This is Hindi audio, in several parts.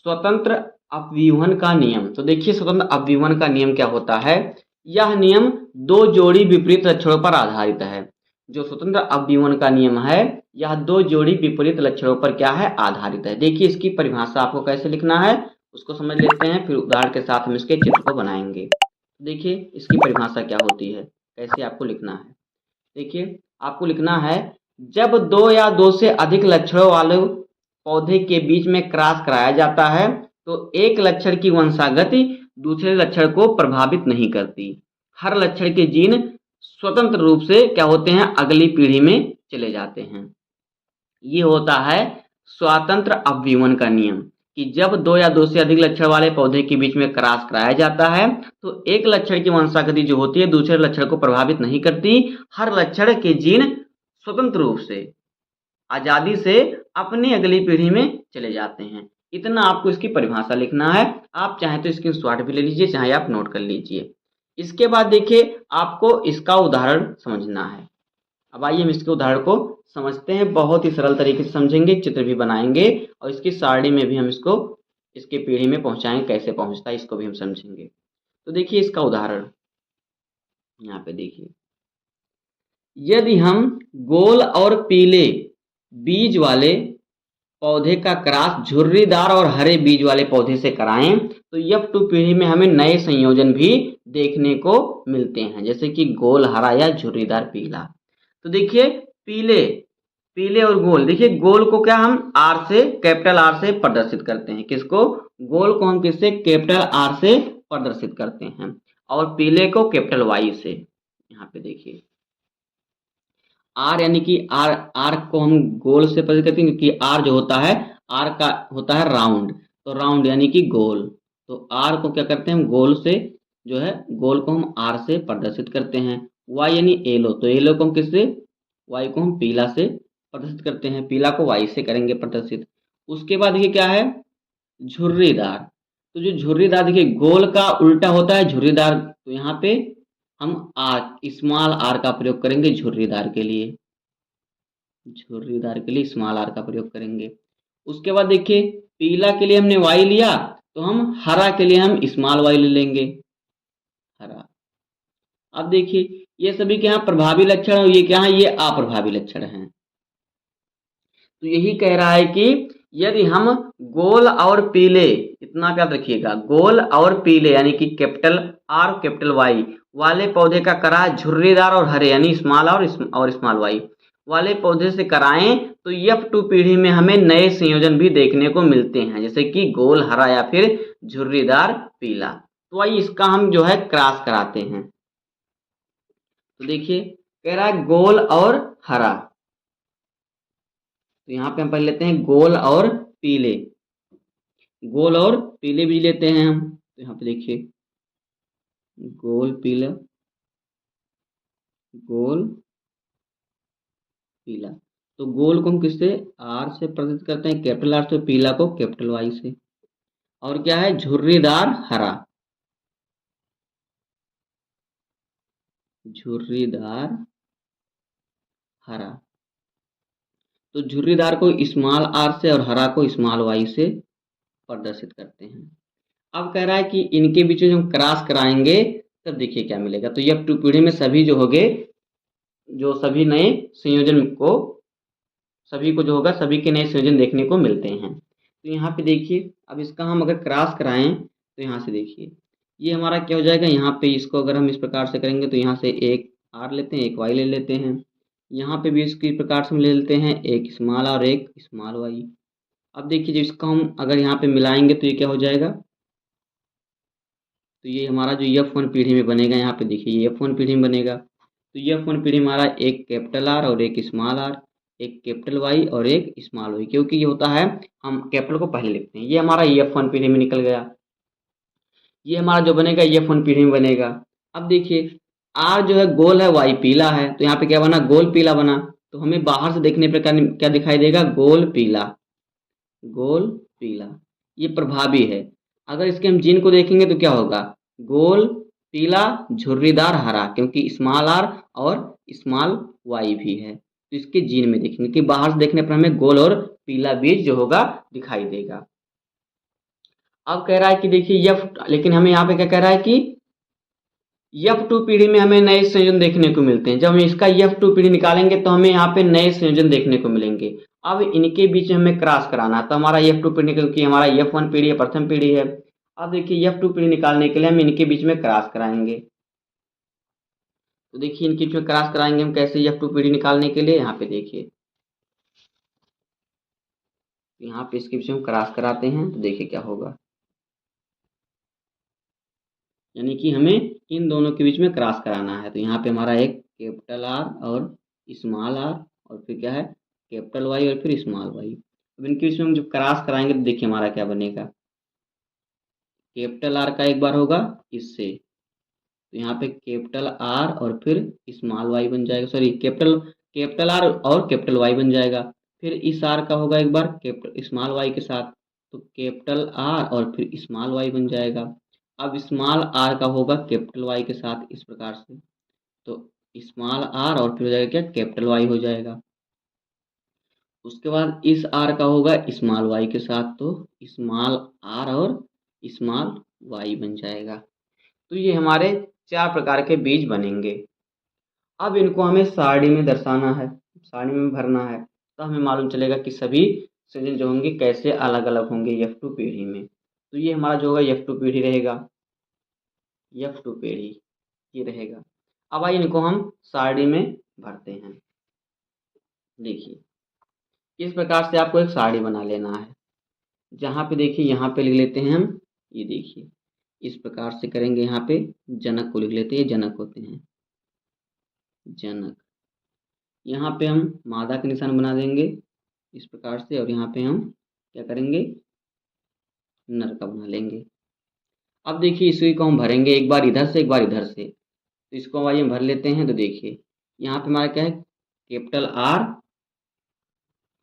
स्वतंत्र अपव्यूहन का नियम। तो देखिए स्वतंत्र अपव्यूहन का नियम क्या होता है। यह नियम दो जोड़ी विपरीत लक्षणों पर आधारित है। जो स्वतंत्र अपव्यूहन का नियम है यह दो जोड़ी विपरीत लक्षणों पर क्या है, आधारित है। देखिए इसकी परिभाषा आपको कैसे लिखना है उसको समझ लेते हैं, फिर उदाहरण के साथ हम इसके चित्र को बनाएंगे। देखिए इसकी परिभाषा क्या होती है, कैसे आपको लिखना है। देखिए आपको लिखना है, जब दो या दो से अधिक लक्षणों वाले पौधे के बीच में क्रॉस कराया जाता है तो एक लक्षण की वंशागति दूसरे लक्षण को प्रभावित नहीं करती। हर लक्षण के जीन स्वतंत्र रूप से क्या होते हैं, अगली पीढ़ी में चले जाते हैं। ये होता है स्वतंत्र अपव्यूहन का नियम कि जब दो या दो से अधिक लक्षण वाले पौधे के बीच में क्रॉस कराया जाता है तो एक लक्षण की वंशागति जो होती है दूसरे लक्षण को प्रभावित नहीं करती। हर लक्षण के जीन स्वतंत्र रूप से आजादी से अपनी अगली पीढ़ी में चले जाते हैं। इतना आपको इसकी परिभाषा लिखना है। आप चाहें तो स्क्रीनशॉट भी ले लीजिए, चाहे आप नोट कर लीजिए। इसके बाद देखिए आपको इसका उदाहरण समझना है। अब आइए हम इसके उदाहरण को समझते हैं। बहुत ही सरल तरीके से समझेंगे, चित्र भी बनाएंगे और इसकी सारणी में भी हम इसको इसके पीढ़ी में पहुंचाएंगे, कैसे पहुंचता है इसको भी हम समझेंगे। तो देखिए इसका उदाहरण यहाँ पे देखिए, यदि हम गोल और पीले बीज वाले पौधे का क्रॉस झुर्रीदार और हरे बीज वाले पौधे से कराएं तो F2 पीढ़ी में हमें नए संयोजन भी देखने को मिलते हैं, जैसे कि गोल हरा या झुर्रीदार पीला। तो देखिए पीले और गोल, देखिए गोल को क्या हम आर से, कैपिटल आर से प्रदर्शित करते हैं। किसको, गोल को हम किससे, कैपिटल आर से प्रदर्शित करते हैं और पीले को कैपिटल वाई से। यहाँ पे देखिए आर यानी कि आर को हम गोल से प्रदर्शित करते हैं क्योंकि आर जो होता है, आर का होता है राउंड, तो राउंड यानी कि गोल। तो आर को क्या करते हैं हम गोल से, जो है गोल को हम आर से प्रदर्शित करते हैं। वाई यानी येलो, तो येलो को हम किससे, वाई को हम पीला से प्रदर्शित करते हैं, पीला को वाई से करेंगे प्रदर्शित। उसके बाद देखिए क्या है, झुर्रीदार। तो जो झुर्रीदार देखिए गोल का उल्टा होता है झुर्रीदार, तो यहाँ पे हम आर, स्मॉल आर का प्रयोग करेंगे झुर्रीदार के लिए, झुर्रीदार के लिए स्मॉल आर का प्रयोग करेंगे। उसके बाद देखिए पीला के लिए हमने वाई लिया, तो हम हरा के लिए हम स्मॉल वाई ले लेंगे, हरा। अब देखिए ये सभी के यहाँ प्रभावी लक्षण और ये क्या है, ये अप्रभावी लक्षण हैं। तो यही कह रहा है कि यदि हम गोल और पीले, इतना याद रखिएगा, गोल और पीले यानी कि कैपिटल आर कैपिटल वाई वाले पौधे का करा झुर्रीदार और हरे यानी स्मॉल और स्मॉल वाई वाले पौधे से कराएं तो F2 पीढ़ी में हमें नए संयोजन भी देखने को मिलते हैं, जैसे कि गोल हरा या फिर झुर्रीदार पीला। तो आइए इसका हम जो है क्रॉस कराते हैं। तो देखिए कह रहा है गोल और हरा, तो यहाँ पे हम पढ़ लेते हैं गोल और पीले, गोल और पीले बीज लेते हैं हम। तो यहाँ पे देखिए गोल पीला, गोल पीला। तो गोल को हम किससे, आर से प्रदर्शित करते हैं कैपिटल आर से, पीला को कैपिटल वाई से। और क्या है, झुर्रीदार हरा, झुर्रीदार हरा। तो झुर्रीदार को स्मॉल आर से और हरा को स्मॉल वाई से प्रदर्शित करते हैं। अब कह रहा है कि इनके बीच में हम क्रॉस कराएंगे तब देखिए क्या मिलेगा। तो F2 पीढ़ी में सभी जो होंगे, जो सभी नए संयोजन को, सभी को जो होगा सभी के नए संयोजन देखने को मिलते हैं। तो यहाँ पे देखिए अब इसका हम अगर क्रॉस कराएं तो यहाँ से देखिए ये हमारा क्या हो जाएगा, यहाँ पे इसको अगर हम इस प्रकार से करेंगे तो यहाँ से एक आर लेते हैं, एक वाई ले लेते हैं। यहाँ पे भी इसकी प्रकार से हम ले लेते हैं, एक स्मॉल और एक स्मॉल वाई। अब देखिए जिसको हम अगर यहाँ पे मिलाएंगे तो ये क्या हो जाएगा, तो ये हमारा जो F1 पीढ़ी में बनेगा, यहाँ पे देखिए ये F1 पीढ़ी में बनेगा। तो F1 पीढ़ी हमारा एक कैपिटल आर और एक स्मॉल आर, एक कैपिटल वाई और एक स्मॉल वाई, क्योंकि ये होता है हम कैपिटल को पहले लिखते हैं। ये हमारा F1 पीढ़ी में निकल गया। ये हमारा जो बनेगा F1 पीढ़ी में बनेगा। अब देखिए आर जो है गोल है, वाई पीला है, तो यहाँ पे क्या बना, गोल पीला बना। तो हमें बाहर से देखने पर क्या दिखाई देगा, गोल पीला, गोल पीला। ये प्रभावी है। अगर इसके हम जीन को देखेंगे तो क्या होगा, गोल पीला झुर्रीदार हरा, क्योंकि स्मॉल आर और स्मॉल वाई भी है। तो इसके जीन में देखेंगे कि बाहर से देखने पर हमें गोल और पीला बीज जो होगा दिखाई देगा। अब कह रहा है कि देखिए एफ, लेकिन हमें यहाँ पे क्या कह रहा है कि F2 पीढ़ी में हमें नए संयोजन देखने को मिलते हैं। जब हम इसका F2 पीढ़ी निकालेंगे तो हमें यहाँ पे नए संयोजन देखने को मिलेंगे। अब इनके बीच में हमें क्रॉस कराना है, तो हमारा F2 पीढ़ी, क्योंकि हमारा F1 पीढ़ी है, प्रथम पीढ़ी है। अब देखिए F2 पीढ़ी निकालने के लिए हम इनके बीच में क्रॉस कराएंगे। तो देखिए इनके बीच में क्रॉस कराएंगे हम कैसे F2 पीढ़ी निकालने के लिए, यहाँ पे देखिए, यहाँ पे इसके बीच में हम क्रॉस कराते हैं तो देखिए क्या होगा, यानी कि हमें इन दोनों के बीच में क्रॉस कराना है। तो यहाँ पे हमारा एक कैपिटल आर और स्मॉल आर, और फिर क्या है कैपिटल वाई और फिर स्मॉल वाई। अब इनके बीच में हम जब क्रॉस कराएंगे तो देखिए हमारा क्या बनेगा, कैपिटल आर का एक बार होगा इससे, तो यहाँ पे कैपिटल आर और फिर स्मॉल वाई बन जाएगा, सॉरी कैपिटल कैपिटल आर और कैपिटल वाई बन जाएगा। फिर इस आर का होगा एक बार कैपिटल स्मॉल वाई के साथ, तो कैपिटल आर और फिर स्मॉल वाई बन जाएगा। अब स्मॉल आर का होगा कैपिटल वाई के साथ इस प्रकार से, तो स्मॉल आर और फिर हो जाएगा क्या कैपिटल वाई हो जाएगा। उसके बाद इस आर का होगा स्मॉल वाई के साथ, तो स्मॉल आर और स्मॉल वाई बन जाएगा। तो ये हमारे 4 प्रकार के बीज बनेंगे। अब इनको हमें सारणी में दर्शाना है, सारणी में भरना है, तो हमें मालूम चलेगा कि सभी संयोजन जो होंगे कैसे अलग अलग होंगे F2 पीढ़ी में। तो ये हमारा जो होगा F2 पीढ़ी रहेगा, F2 पीढ़ी ये रहेगा। अब आइए इनको हम सारणी में भरते हैं। देखिए इस प्रकार से आपको एक सारणी बना लेना है, जहाँ पे देखिए यहाँ पे लिख लेते हैं हम, ये देखिए इस प्रकार से करेंगे, यहाँ पे जनक को लिख लेते हैं, जनक होते हैं जनक। यहाँ पे हम मादा का निशान बना देंगे इस प्रकार से, और यहाँ पे हम क्या करेंगे नर का बना लेंगे। अब देखिए इसी को हम भरेंगे, एक बार इधर से एक बार इधर से, तो इसको हम आइए भर लेते हैं। तो देखिए यहाँ पे हमारा क्या है कैपिटल आर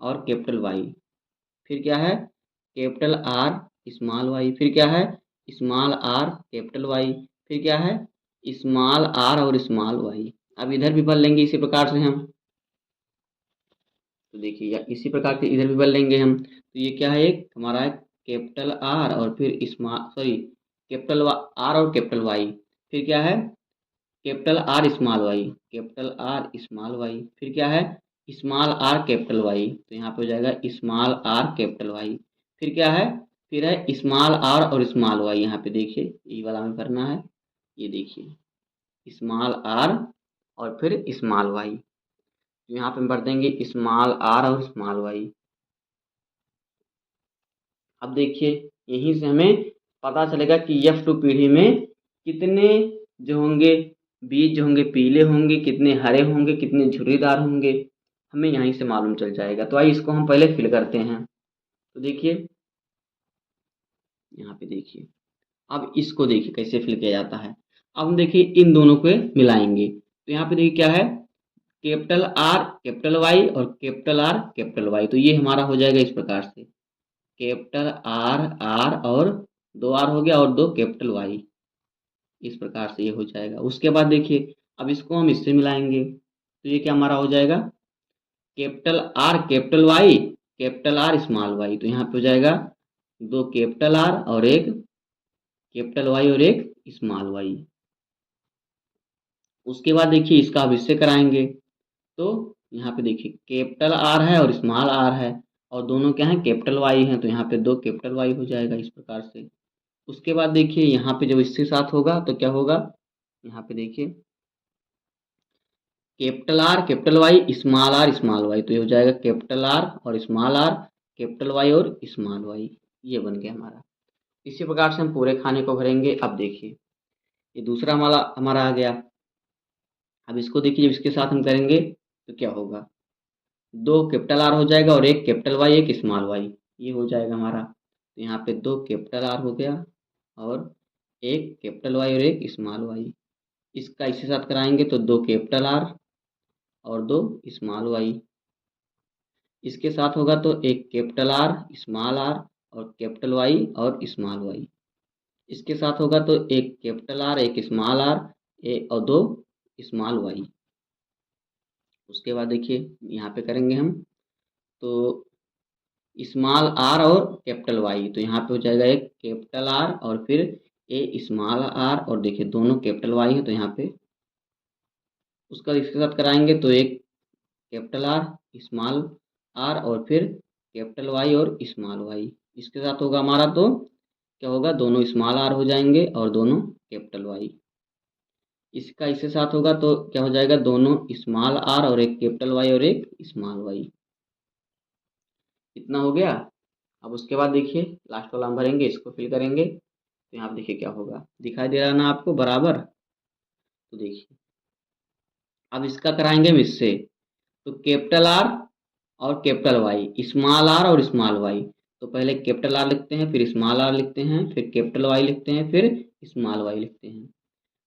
और कैपिटल वाई, फिर क्या है कैपिटल आर स्मॉल वाई, फिर क्या है स्मॉल आर कैपिटल वाई, फिर क्या है स्मॉल आर और स्मॉल वाई। अब इधर भी भर लेंगे इसी प्रकार से हम, तो देखिए या इसी प्रकार के इधर भी भर लेंगे हम। तो ये क्या है एक हमारा है कैपिटल आर और फिर स्मॉल, सॉरी कैपिटल आर और कैपिटल वाई, फिर क्या है capital R small Y, capital R small Y, फिर क्या है स्मॉल आर कैपिटल वाई, तो यहाँ पे हो जाएगा स्मॉल आर कैपिटल वाई, फिर क्या है फिर है स्मॉल आर और स्मॉल वाई। यहाँ पे देखिए ये वाला हमें भरना है, ये देखिए स्मॉल आर और फिर स्मॉल वाई, तो यहाँ पे हम भर देंगे स्मॉल आर और स्मॉल वाई। अब देखिए यहीं से हमें पता चलेगा कि F2 पीढ़ी में कितने जो होंगे बीज जो होंगे पीले होंगे, कितने हरे होंगे, कितने झुर्रीदार होंगे, हमें यहीं से मालूम चल जाएगा। तो आइए इसको हम पहले फिल करते हैं। तो देखिए यहाँ पे देखिए, अब इसको देखिए कैसे फिल किया जाता है। अब हम देखिए इन दोनों को मिलाएंगे, तो यहाँ पे देखिए क्या है कैपिटल आर कैपिटल वाई और कैपिटल आर कैपिटल वाई, तो ये हमारा हो जाएगा इस प्रकार से कैपिटल आर आर और 2 आर हो गया और 2 कैपिटल वाई, इस प्रकार से ये हो जाएगा। उसके बाद देखिए अब इसको हम इससे मिलाएंगे, तो ये क्या हमारा हो जाएगा कैपिटल आर स्मॉल वाई, तो यहाँ पे हो जाएगा 2 कैपिटल आर और 1 कैपिटल वाई और 1 स्मॉल वाई। उसके बाद देखिए इसका अब इससे कराएंगे, तो यहाँ पे देखिए कैपिटल आर है और स्मॉल आर है, और दोनों क्या है कैपिटल वाई हैं, तो यहाँ पे 2 कैपिटल वाई हो जाएगा इस प्रकार से। उसके बाद देखिए यहाँ पे जब इसके साथ होगा तो क्या होगा, यहाँ पे देखिए कैपिटल वाई स्मॉल वाई, तो ये हो जाएगा कैपिटल आर और स्मॉल आर कैपिटल वाई और स्मॉल वाई, ये बन गया हमारा। इसी प्रकार से हम पूरे खाने को भरेंगे। अब देखिए ये दूसरा हमारा हमारा आ गया। अब इसको देखिए जब इसके साथ हम करेंगे तो क्या होगा 2 कैपिटल आर हो जाएगा और 1 कैपिटल वाई 1 स्मॉल वाई, ये हो जाएगा हमारा। तो यहाँ पे 2 कैपिटल आर हो गया और 1 कैपिटल वाई और 1 स्मॉल वाई। इसका इसके साथ कराएंगे तो 2 कैपिटल आर और 2 स्मॉल वाई। इसके साथ होगा तो 1 कैपिटल आर स्मॉल आर और कैपिटल वाई और स्मॉल वाई। इसके साथ होगा तो 1 कैपिटल आर 1 स्मॉल आर और 2 स्मॉल वाई। उसके बाद देखिए यहाँ पे करेंगे हम, तो स्मॉल आर और कैपिटल वाई। तो यहाँ पे हो जाएगा एक कैपिटल आर और फिर ए स्मॉल आर, और देखिए दोनों कैपिटल वाई है तो यहाँ पे उसका इसके साथ कराएंगे तो एक कैपिटल आर स्मॉल आर और फिर कैपिटल वाई और स्मॉल वाई। इसके साथ होगा हमारा तो क्या होगा, दोनों स्मॉल आर हो जाएंगे और दोनों कैपिटल वाई। इसका इसके साथ होगा तो क्या हो जाएगा, दोनों स्मॉल आर और एक कैपिटल वाई और एक स्मॉल वाई। इतना हो गया। अब उसके बाद देखिए लास्ट वाला हम भरेंगे, इसको फिल करेंगे तो यहाँ पे देखिए क्या होगा, दिखाई दे रहा ना आपको बराबर। तो देखिए अब इसका कराएंगे हम इससे, तो कैपिटल आर और कैपिटल वाई, स्मॉल आर और स्मॉल वाई। तो पहले कैपिटल आर लिखते हैं, फिर स्मॉल आर लिखते हैं, फिर कैपिटल वाई लिखते हैं, फिर स्मॉल वाई लिखते हैं।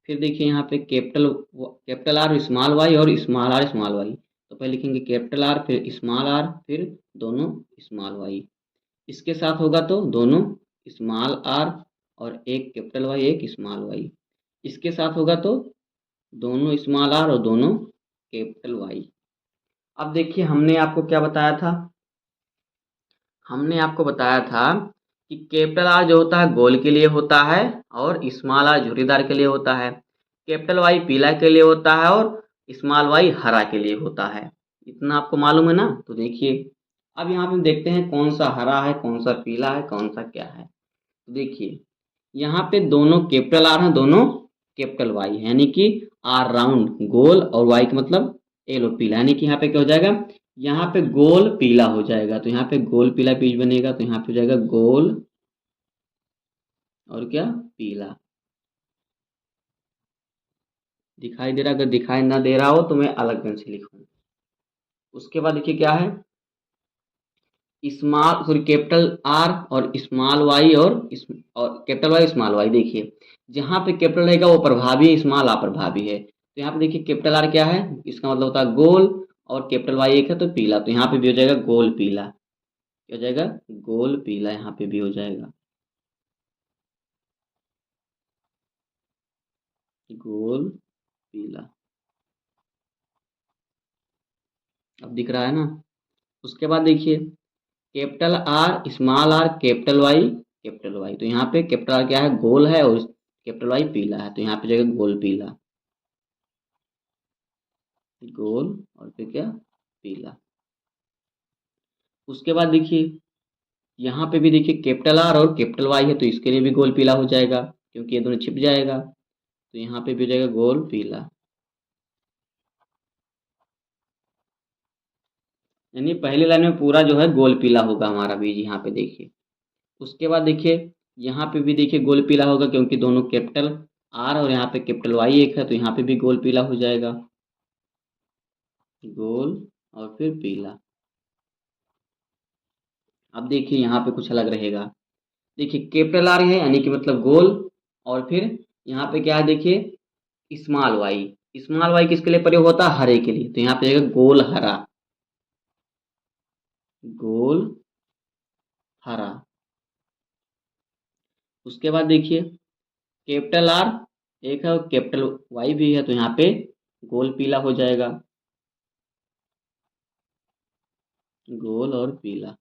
फिर देखिए यहाँ पे कैपिटल आर स्मॉल वाई और स्मॉल आर स्मॉल वाई। तो पहले लिखेंगे कैपिटल आर फिर स्मॉल आर फिर दोनों स्मॉल वाई। इसके साथ होगा तो दोनों स्मॉल आर और एक कैपिटल वाई एक स्मॉल वाई। इसके साथ होगा तो दोनों स्मॉल आर और दोनों कैपिटल वाई। अब देखिए हमने आपको क्या बताया था, हमने आपको बताया था कि कैपिटल आर जो होता है गोल के लिए होता है और स्मॉल आर झुर्रीदार के लिए होता है, कैपिटल वाई पीला के लिए होता है और स्मॉल वाई हरा के लिए होता है। इतना आपको मालूम है ना। तो देखिए अब यहाँ पे हम देखते हैं कौन सा हरा है, कौन सा पीला है, कौन सा क्या है। तो देखिए यहाँ पे दोनों कैपिटल आर हैं, दोनों कैपिटल वाई है, यानी कि आर राउंड गोल और वाई का मतलब येलो पीला, यानी कि यहाँ पे क्या हो जाएगा, यहाँ पे गोल पीला हो जाएगा। तो यहाँ पे गोल पीला बीज बनेगा तो यहाँ पे हो जाएगा गोल और क्या पीला। दिखाई दे रहा, अगर दिखाई ना दे रहा हो तो मैं अलग पेन से लिखूँ। उसके बाद देखिए क्या है, स्मॉल सॉरी कैपिटल आर और स्मॉल वाई और कैपिटल वाई स्मॉल वाई। देखिए जहाँ पे कैपिटल रहेगा वो प्रभावी है, स्मॉल अप्रभावी है। तो यहाँ पे देखिए कैपिटल आर क्या है, इसका मतलब होता है गोल, और कैपिटल वाई एक है तो पीला। तो यहाँ पे भी हो जाएगा गोल पीला, क्या हो जाएगा गोल पीला, यहाँ पे भी हो जाएगा गोल पीला। अब दिख रहा है ना। उसके बाद देखिए capital R small R capital Y. तो यहाँ पे कैपिटल आर क्या है गोल है और कैपिटल वाई पीला है, तो यहाँ पे जाएगा गोल पीला, गोल और फिर क्या पीला। उसके बाद देखिए यहाँ पे भी देखिए कैपिटल आर और कैपिटल वाई है तो इसके लिए भी गोल पीला हो जाएगा क्योंकि ये दोनों छिप जाएगा। तो यहाँ पे भी हो जाएगा गोल पीला, यानी पहली लाइन में पूरा जो है गोल पीला होगा हमारा बीज, यहाँ पे देखिए। उसके बाद देखिए यहाँ पे भी देखिए गोल पीला होगा क्योंकि दोनों कैपिटल आर और यहाँ पे कैपिटल वाई एक है तो यहाँ पे भी गोल पीला हो जाएगा, गोल और फिर पीला। अब देखिए यहाँ पे कुछ अलग रहेगा। देखिए कैपिटल आर है यानी कि मतलब गोल, और फिर यहाँ पे क्या है देखिए स्मॉल वाई। स्मॉल वाई किसके लिए प्रयोग होता है, हरे के लिए। तो यहाँ पे जाएगा गोल हरा, गोल हरा। उसके बाद देखिए कैपिटल आर एक है और कैपिटल वाई भी है तो यहाँ पे गोल पीला हो जाएगा, गोल और पीला।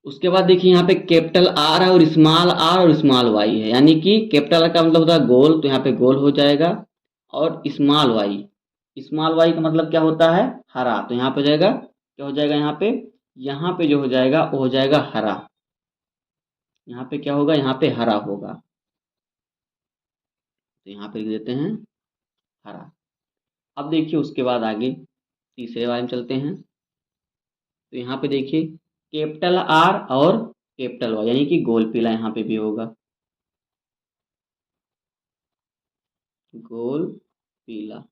उसके बाद देखिए यहाँ पे कैपिटल आर है और स्मॉल वाई है, यानी कि कैपिटल आर का मतलब होता है गोल तो यहाँ पे गोल हो जाएगा, और स्मॉल वाई का मतलब क्या होता है हरा। तो यहाँ पे जाएगा क्या हो जाएगा, यहाँ पे जो हो जाएगा वो हो जाएगा हरा। यहाँ पे क्या होगा, यहाँ पे हरा होगा। तो यहाँ पे लिख देते हैं हरा। अब देखिए उसके बाद आगे तीसरे वाले में चलते हैं। तो यहाँ पे देखिए कैपिटल आर और कैपिटल वाई यानी कि गोल पीला यहाँ पे भी होगा, गोल पीला।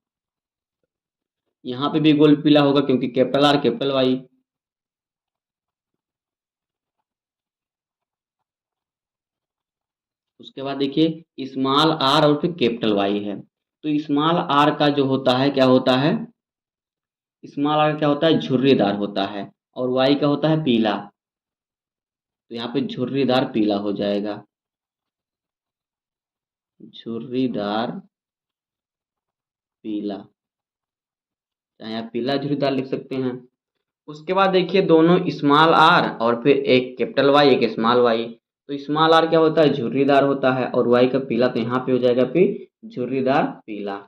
यहाँ पे भी गोल पीला होगा क्योंकि कैपिटल आर कैपिटल वाई। उसके बाद देखिए स्मॉल आर और फिर कैपिटल वाई है। तो स्मॉल आर का जो होता है क्या होता है, स्मॉल आर क्या होता है झुर्रीदार होता है, और वाई का होता है पीला। तो यहाँ पे झुर्रीदार पीला हो जाएगा, झुर्रीदार पीला, चाहे आप पीला झुर्रीदार लिख सकते हैं। उसके बाद देखिए दोनों स्मॉल आर और फिर एक कैपिटल वाई एक स्मॉल वाई। तो स्मॉल आर क्या होता है, झुर्रीदार होता है, और वाई का पीला, तो यहाँ पे हो जाएगा फिर झुर्रीदार पीला,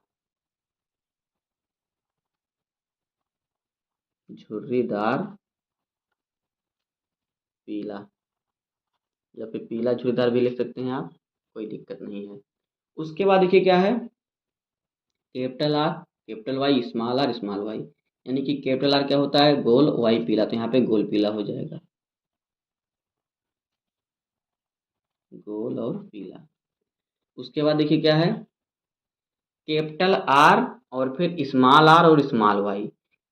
झुर्रीदार पीला, या फिर पीला झुर्रीदार भी लिख सकते हैं आप, कोई दिक्कत नहीं है। उसके बाद देखिए क्या है, capital R capital Y small Y, यानी कि कैपिटल आर क्या होता है, गोल, वाई पीला, तो यहाँ पे गोल पीला हो जाएगा, गोल और पीला। उसके बाद देखिए क्या है, कैपिटल आर और फिर स्मॉल आर और स्मॉल वाई।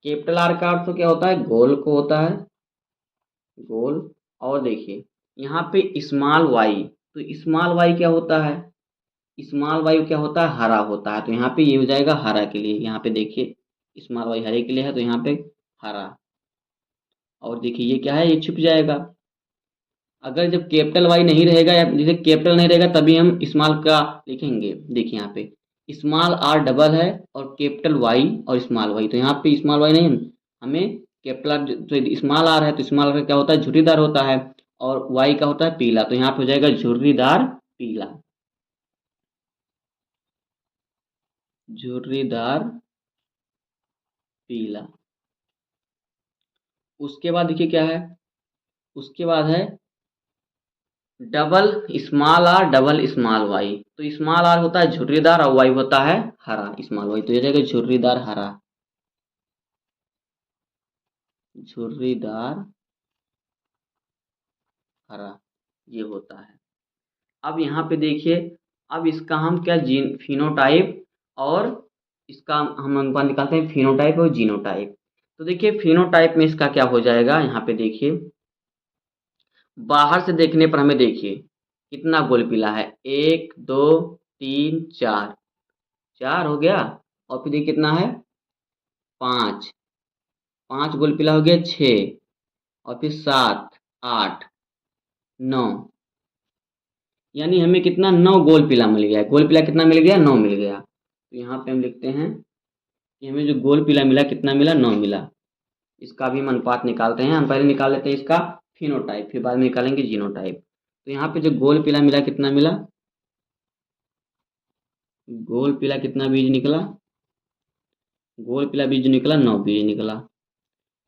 कैपिटल आर का अर्थ तो क्या होता है, गोल को होता है, गोल। और देखिए यहाँ पे स्मॉल वाई, तो स्मॉल वाई क्या होता है, स्मॉल वाई क्या होता है, हरा होता है, तो यहाँ पे ये हो जाएगा हरा के लिए, यहाँ पे देखिए स्मॉल वाई हरे के लिए है, तो यहाँ पे हरा। और देखिए ये क्या है, ये छिप जाएगा। अगर जब कैपिटल वाई नहीं रहेगा, या जैसे कैपिटल नहीं रहेगा, तभी हम स्मॉल का लिखेंगे। देखिए यहाँ पे स्मॉल आर डबल है और कैपिटल वाई और स्मॉल वाई, तो यहाँ पे स्मॉल वाई नहीं, हमें कैपिटल आर, तो स्मॉल आर है तो स्मॉल आर क्या होता है, झुर्रीदार होता है, और वाई का होता है पीला, तो यहाँ पे हो जाएगा झुर्रीदार पीला, झुर्रीदार पीला। उसके बाद देखिए क्या है, उसके बाद है double small R double small Y. तो स्मॉल आर होता है झुर्रीदार और वाई होता है हरा, स्मॉल वाई, तो ये जाएगा झुर्रीदार हरा, झुर्रीदार हरा, ये होता है। अब यहाँ पे देखिए, अब इसका हम क्या, जीन फिनोटाइप, और इसका हम अनुपात निकालते हैं, फिनोटाइप और जीनोटाइप। तो देखिए फिनोटाइप में इसका क्या हो जाएगा, यहाँ पे देखिए बाहर से देखने पर हमें देखिए कितना गोल पीला है, एक दो तीन चार, चार हो गया, और फिर देखिए कितना है, पाँच, पाँच गोल पीला हो गया, छः, और फिर सात, आठ, नौ, यानी हमें कितना, नौ गोल पीला मिल गया। गोल पीला कितना मिल गया, नौ मिल गया। तो यहाँ पे हम लिखते हैं कि हमें जो गोल पीला मिला कितना मिला, नौ मिला। इसका भी हम अनुपात निकालते हैं, हम पहले निकाल लेते हैं इसका फिनोटाइप, फिर बाद में निकालेंगे जीनोटाइप। तो यहाँ पे जो गोल पीला मिला कितना मिला, गोल पीला कितना बीज निकला, गोल पीला बीज निकला, नौ बीज निकला।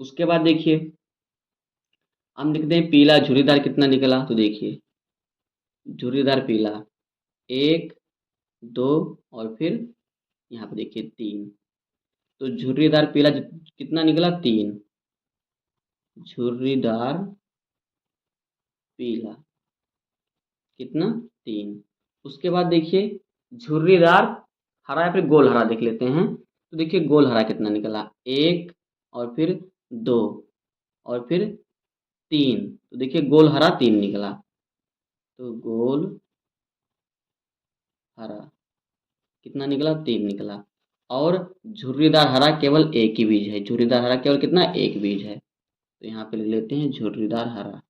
उसके बाद देखिए हम लिखते हैं पीला झुर्रीदार कितना निकला, तो देखिए झुर्रीदार पीला एक दो, और फिर यहाँ पे देखिए तीन, तो झुर्रीदार पीला कितना निकला, तीन, झुर्रीदार पीला कितना, तीन। उसके बाद देखिए झुर्रीदार हरा या फिर गोल हरा देख लेते हैं, तो देखिए गोल हरा कितना निकला, एक, और फिर दो, और फिर तीन, तो देखिए गोल हरा तीन निकला, तो गोल हरा कितना निकला, तीन निकला। और झुर्रीदार हरा केवल एक ही बीज है, झुर्रीदार हरा केवल कितना, एक बीज है, तो यहाँ पे लिख लेते हैं झुर्रीदार हरा,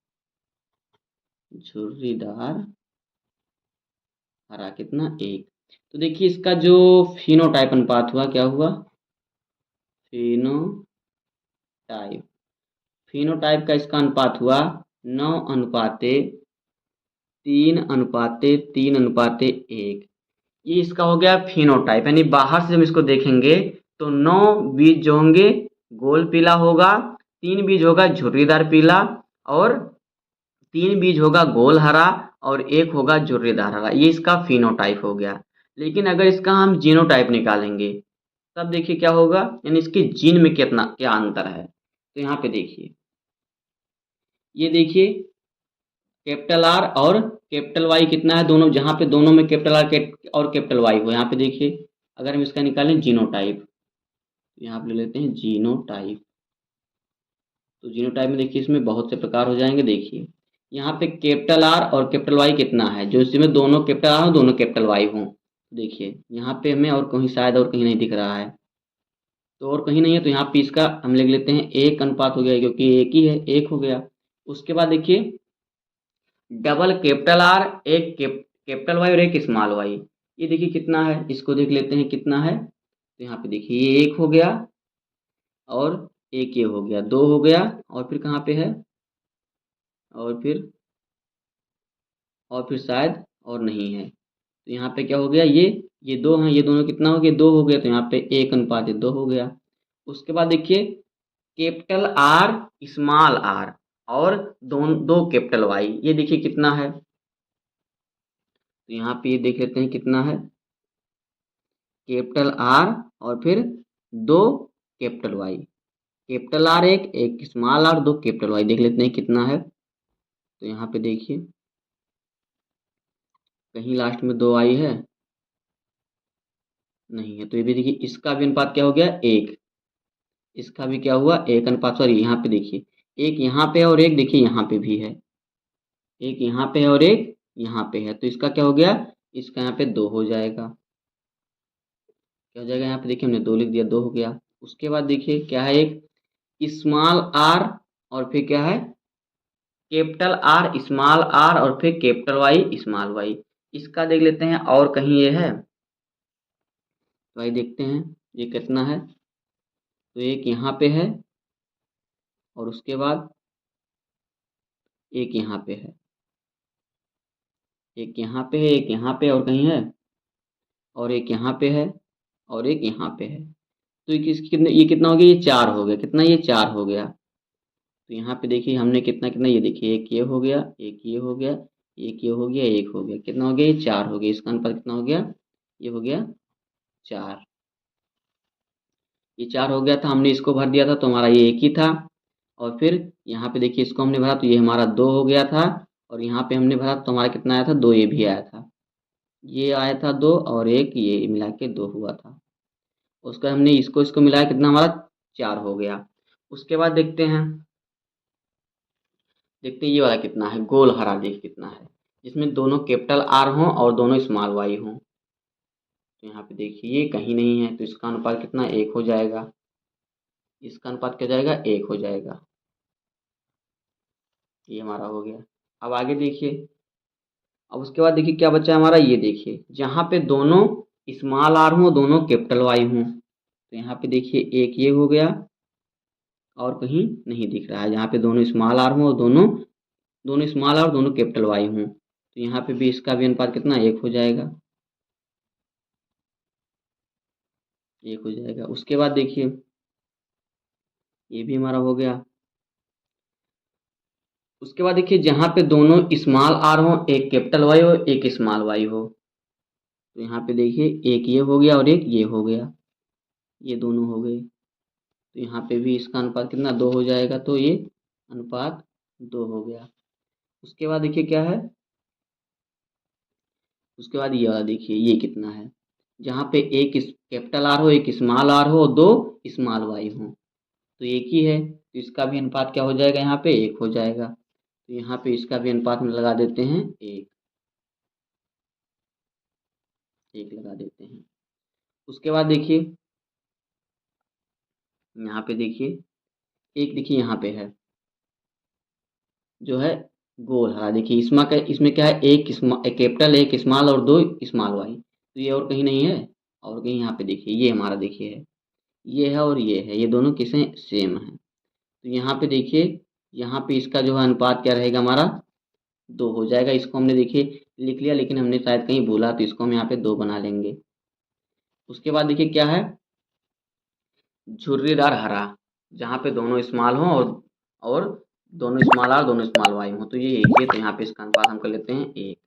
झुर्रीदार हरा कितना, एक। तो देखिए इसका जो फिनोटाइप अनुपात हुआ, क्या हुआ, फिनोटाइप, फिनोटाइप का इसका अनुपात हुआ 9:3:3:1। ये इसका हो गया फिनोटाइप, यानी बाहर से हम इसको देखेंगे तो 9 बीज जो होंगे गोल पीला होगा, 3 बीज होगा झुर्रीदार पीला, और 3 बीज होगा गोल हरा, और एक होगा झुर्रीदार हरा। ये इसका फिनोटाइप हो गया। लेकिन अगर इसका हम जीनोटाइप निकालेंगे तब देखिए क्या होगा, यानी इसके जीन में कितना क्या अंतर है। तो यहाँ पे देखिए, ये देखिए कैपिटल आर और कैपिटल वाई कितना है, दोनों, जहाँ पे दोनों में कैपिटल आर और कैपिटल वाई हो, यहाँ पे देखिए अगर हम इसका निकालें जीनोटाइप, तो यहाँ पे ले लेते हैं जीनोटाइप। तो जीनोटाइप में देखिए इसमें बहुत से प्रकार हो जाएंगे। देखिए यहाँ पे कैपिटल आर और कैपिटल वाई कितना है, जो इसमें दोनों कैपिटल आर हो दोनों कैपिटल वाई हों। देखिए यहाँ पे हमें और कहीं, शायद और कहीं नहीं दिख रहा है, तो और कहीं नहीं है, तो यहाँ पे इसका हम लिख लेते हैं एक अनुपात हो गया, क्योंकि एक ही है, एक हो गया। उसके बाद देखिए डबल कैपिटल आर, एक कैपिटल वाई और एक स्मॉल वाई, ये देखिए कितना है, इसको देख लेते हैं कितना है। तो यहाँ पे देखिए ये एक हो गया, और एक ये हो गया, 2 हो गया और फिर कहाँ पे है? और फिर शायद और नहीं है। तो यहाँ पे क्या हो गया? ये 2 हैं, ये दोनों कितना हो गया? 2 हो गया, तो यहाँ पे 1 अनुपात 2 हो गया। उसके बाद देखिए कैपिटल आर, स्मॉल आर और दो कैपिटल वाई, ये देखिए कितना है? तो यहाँ पे ये देख लेते हैं कितना है। कैपिटल आर और फिर 2 कैपिटल वाई। कैपिटल आर एक स्मॉल आर, 2 कैपिटल वाई, देख लेते हैं कितना है। तो यहाँ पे देखिए कहीं लास्ट में 2 आई है? नहीं है। तो ये भी देखिए इसका भी अनुपात क्या हो गया? 1। इसका भी क्या हुआ? 1 अनुपात, सॉरी यहाँ पे देखिए एक यहाँ पे है और एक देखिए यहाँ पे भी है। एक यहाँ पे है और एक यहाँ पे है, तो इसका क्या हो गया? इसका यहाँ पे 2 हो जाएगा। क्या हो जाएगा? यहाँ पे देखिए हमने 2 लिख दिया, 2 हो गया। उसके बाद देखिए क्या है? एक स्मॉल आर और फिर क्या है? कैपिटल आर, स्मॉल आर और फिर कैपिटल वाई, स्मॉल वाई। इसका देख लेते हैं और कहीं ये है? तो भाई देखते हैं ये कितना है। तो एक यहाँ पे है और उसके बाद एक यहाँ पे है, एक यहाँ पे है, एक यहाँ पे और कहीं है, और एक यहाँ पे है और एक यहाँ पे है। तो ये कितना हो गया? ये 4 हो गया। कितना? ये 4 हो गया। तो यहाँ पे देखिए हमने कितना कितना, ये देखिए एक ये हो गया, एक ये हो गया, एक ये हो गया, एक हो गया। कितना हो गया? ये 4 हो गया। इसका अनुपात कितना हो गया? ये हो गया 4। ये 4 हो गया था, हमने इसको भर दिया था तो हमारा ये 1 ही था। और फिर यहाँ पे देखिए इसको हमने भरा तो ये हमारा 2 हो गया था। और यहाँ पे हमने भरा तो हमारा कितना आया था? 2 ये भी आया था। ये आया था 2 और एक ये मिला के 2 हुआ था। उसका हमने इसको इसको मिलाया, कितना हमारा? 4 हो गया। उसके बाद देखते हैं ये वाला कितना है। गोल हरा देखिए कितना है, जिसमें दोनों कैपिटल आर हों और दोनों स्मॉल वाई हों। तो यहाँ पे देखिए ये कहीं नहीं है, तो इसका अनुपात कितना? 1 हो जाएगा। इसका अनुपात क्या हो जाएगा? 1 हो जाएगा। ये हमारा हो गया। अब आगे देखिए। अब उसके बाद देखिए क्या बचा हमारा? ये देखिए जहाँ पे दोनों स्मॉल आर हों, दोनों कैपिटल वाई हों। तो यहाँ पे देखिए एक ये हो गया और कहीं नहीं दिख रहा है, जहाँ पे दोनों स्मॉल आर हों और दोनों दोनों स्मॉल आर और दोनों कैपिटल वाई हों। तो यहाँ पे भी इसका भी अनुपात कितना? 1 हो जाएगा। 1 हो जाएगा। उसके बाद देखिए ये भी हमारा हो गया। उसके बाद देखिए जहाँ पे दोनों स्मॉल आर हो, एक कैपिटल वाई हो, एक स्मॉल वाई हो। तो यहाँ पे देखिए एक ये हो गया और एक ये हो गया, ये दोनों हो गए। तो यहाँ पे भी इसका अनुपात कितना? 2 हो जाएगा। तो ये अनुपात 2 हो गया। उसके बाद देखिए क्या है? उसके बाद ये वाला देखिए ये कितना है? जहाँ पे एक कैपिटल आर हो, एक स्मॉल आर हो और 2 स्मॉल वाई हो। तो एक ही है, तो इसका भी अनुपात क्या हो जाएगा? यहाँ पे 1 हो जाएगा। तो यहाँ पे इसका भी अनुपात में लगा देते हैं 1, 1 लगा देते हैं। उसके बाद देखिए यहाँ पे देखिए एक देखिए यहाँ पे है जो है गोल हरा, देखिए इसमें क्या है? एक कैपिटल, एक स्मॉल और 2 स्मॉल वाई। तो ये और कहीं नहीं है। और कहीं यहाँ पे देखिए ये हमारा देखिए है, ये है और ये है, ये दोनों किसे सेम है। तो यहाँ पे देखिए यहाँ पे इसका जो है अनुपात क्या रहेगा हमारा? 2 हो जाएगा। इसको हमने देखिए लिख लिया, लेकिन हमने शायद कहीं भूला, तो इसको हम यहाँ पे 2 बना लेंगे। उसके बाद देखिए क्या है? झुर्रीदार हरा, जहाँ पे दोनों स्मॉल हों और दोनों स्मॉल आर दोनों स्मॉल वाई हों। तो ये एक ही है, तो यहाँ पे इसका अनुपात हम कर लेते हैं 1।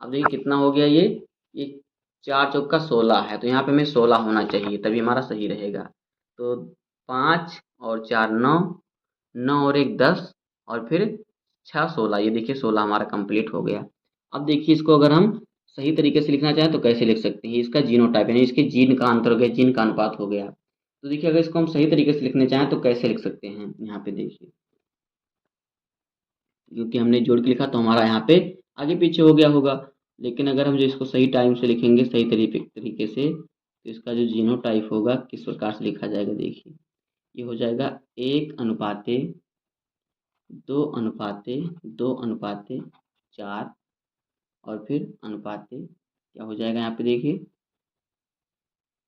अब देखिए कितना हो गया ये 4 चौका 16 है, तो यहाँ पे हमें 16 होना चाहिए तभी हमारा सही रहेगा। तो 5 और 4 9, 9 और 1 10 और फिर 6 16, ये देखिए 16 हमारा कंप्लीट हो गया। अब देखिए इसको अगर हम सही तरीके से लिखना चाहें तो कैसे लिख सकते हैं? इसका जीनोटाइप यानी इसके जीन का अंतर हो गया, जीन का अनुपात हो गया। तो देखिए अगर इसको हम सही तरीके से लिखने चाहें तो कैसे लिख सकते हैं? यहाँ पे देखिए क्योंकि हमने जोड़ के लिखा तो हमारा यहाँ पे आगे पीछे हो गया होगा। लेकिन अगर हम जो इसको सही टाइम से लिखेंगे, सही तरीके से, तो इसका जो जीनोटाइप होगा किस प्रकार से लिखा जाएगा? देखिए ये हो जाएगा 1:2:2:4 और फिर अनुपाते क्या हो जाएगा? यहाँ पे देखिए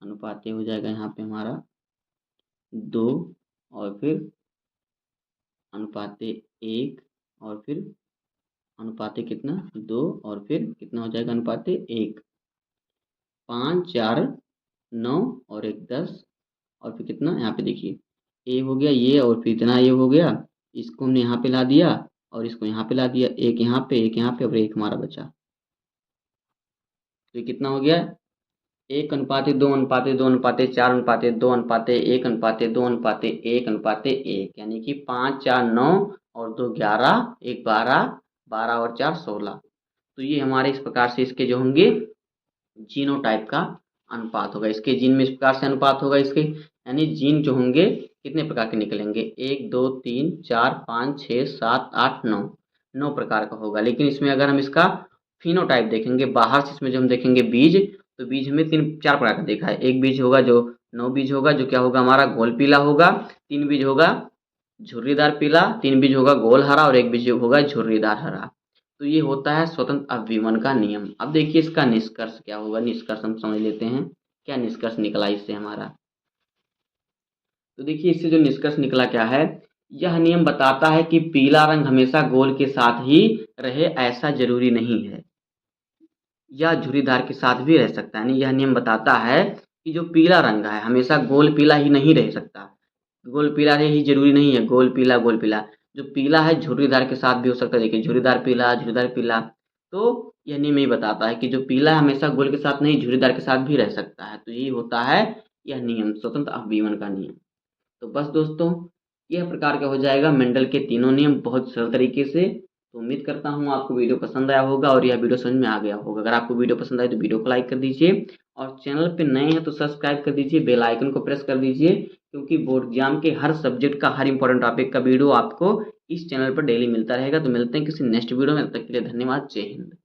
अनुपाते हो जाएगा यहाँ पे हमारा 2 और फिर अनुपाते 1 और फिर अनुपाते कितना 2 और फिर कितना हो जाएगा अनुपाते 1। 5 4 9 और 1 10 और फिर कितना यहाँ पे देखिए ए हो गया ये और फिर इतना ये हो गया, इसको हमने यहाँ पे ला दिया और इसको यहाँ पे ला दिया, एक यहाँ पे और एक हमारा बचा। तो ये कितना हो गया 1 अनुपाते 2 अनुपाते 2 अनुपाते 4 अनुपाते 2 अनुपाते 1 अनुपाते 2 अनुपाते 1 अनुपाते 1, यानी कि 5 4 9 और 2 11 1 12 12 और 4 16। तो ये हमारे इस प्रकार से इसके जो होंगे जीनोटाइप का अनुपात होगा। इसके जीन में इस प्रकार से अनुपात होगा इसके, यानी जीन जो होंगे कितने प्रकार के निकलेंगे 1 2 3 4 5 6 7 8 9, 9 प्रकार का होगा। लेकिन इसमें अगर हम इसका फिनोटाइप देखेंगे बाहर से, इसमें जो हम देखेंगे बीज, तो बीज हमें 4 प्रकार का देखा है। एक बीज होगा जो 9 बीज होगा जो क्या होगा हमारा गोल पीला होगा, 3 बीज होगा झुर्रीदार पीला, 3 बीज होगा गोल हरा और 1 बीज होगा झुर्रीदार हरा। तो ये होता है स्वतंत्र अवयवन का नियम। अब देखिए इसका निष्कर्ष क्या होगा, निष्कर्ष हम समझ लेते हैं क्या निष्कर्ष निकला इससे हमारा। तो देखिए इससे जो निष्कर्ष निकला क्या है, यह नियम बताता है कि पीला रंग हमेशा गोल के साथ ही रहे ऐसा जरूरी नहीं है, या झुर्रीदार के साथ भी रह सकता है। यानी यह नियम बताता है कि जो पीला रंग है हमेशा गोल पीला ही नहीं रह सकता, गोल पीला ही जरूरी नहीं है गोल पीला, जो पीला है झुर्रीदार के साथ भी हो सकता है। देखिए झुर्रीदार पीला, तो यह नियम यही बताता है कि जो पीला है हमेशा गोल के साथ नहीं झुर्रीदार के साथ भी रह सकता है। तो यही होता है यह नियम स्वतंत्र अवयवन का नियम। तो बस दोस्तों यह प्रकार का हो जाएगा मेंडल के तीनों नियम बहुत सरल तरीके से। तो उम्मीद करता हूँ आपको वीडियो पसंद आया होगा और यह वीडियो समझ में आ गया होगा। अगर आपको वीडियो पसंद आए तो वीडियो को लाइक कर दीजिए और चैनल पे नए हैं तो सब्सक्राइब कर दीजिए, बेल आइकन को प्रेस कर दीजिए, क्योंकि बोर्ड एग्जाम के हर सब्जेक्ट का हर इंपॉर्टेंट टॉपिक का वीडियो आपको इस चैनल पर डेली मिलता रहेगा। तो मिलते हैं किसी नेक्स्ट वीडियो में, तब तक के लिए धन्यवाद, जय हिंद।